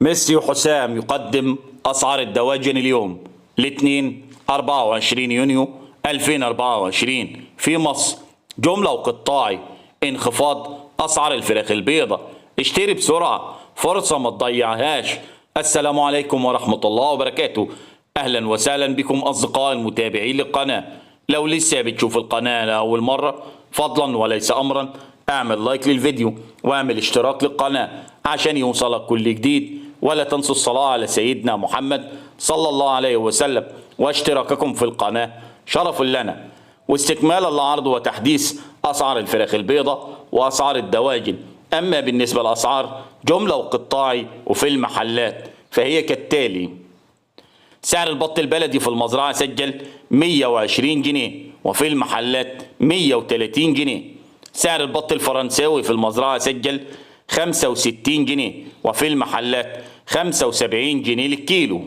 ميسي وحسام يقدم أسعار الدواجن اليوم الاثنين 24 يونيو 2024 في مصر. جملة وقطاعي: انخفاض أسعار الفراخ البيضاء، اشتري بسرعة، فرصة ما تضيعهاش. السلام عليكم ورحمة الله وبركاته. أهلا وسهلا بكم أصدقاء المتابعين للقناة. لو لسه بتشوف القناة لأول مرة فضلا وليس أمرا اعمل لايك للفيديو واعمل اشتراك للقناة عشان يوصلك كل جديد، ولا تنسوا الصلاة على سيدنا محمد صلى الله عليه وسلم، واشتراككم في القناة شرف لنا. واستكمالا لعرض وتحديث أسعار الفراخ البيضاء وأسعار الدواجن. أما بالنسبة للأسعار جملة وقطاعي وفي المحلات فهي كالتالي: سعر البط البلدي في المزرعة سجل 120 جنيه وفي المحلات 130 جنيه. سعر البط الفرنساوي في المزرعة سجل 65 جنيه وفي المحلات 75 جنيه للكيلو.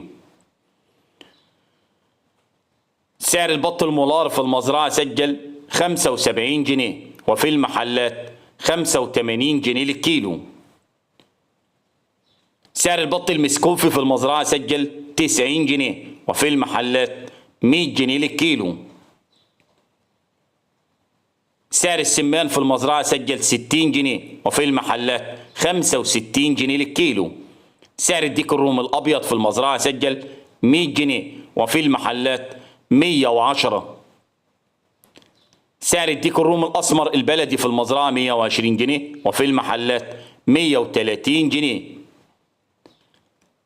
سعر البط المولار في المزرعة سجل 75 جنيه وفي المحلات 85 جنيه للكيلو. سعر البط المسكوفي في المزرعة سجل 90 جنيه وفي المحلات 100 جنيه للكيلو. سعر السمان في المزرعة سجل 60 جنيه وفي المحلات 65 جنيه للكيلو. سعر الديك الرومي الأبيض في المزرعة سجل 100 جنيه وفي المحلات 110. سعر الديك الرومي الأسمر البلدي في المزرعة 120 جنيه وفي المحلات 130 جنيه.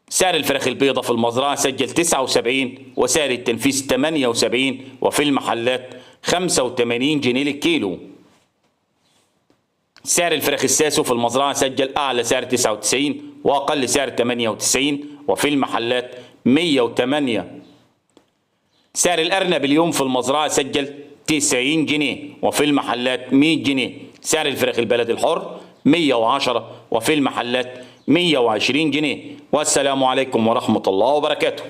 سعر الفراخ البيضاء في المزرعة سجل 79 وسعر التنفيذ 78 وفي المحلات 85 جنيه للكيلو. سعر الفراخ الساسو في المزرعة سجل أعلى سعر 99 وأقل سعر 98 وفي المحلات 108. سعر الأرنب اليوم في المزرعة سجل 90 جنيه وفي المحلات 100 جنيه. سعر الفراخ البلدي الحر 110 وفي المحلات 120 جنيه. والسلام عليكم ورحمة الله وبركاته.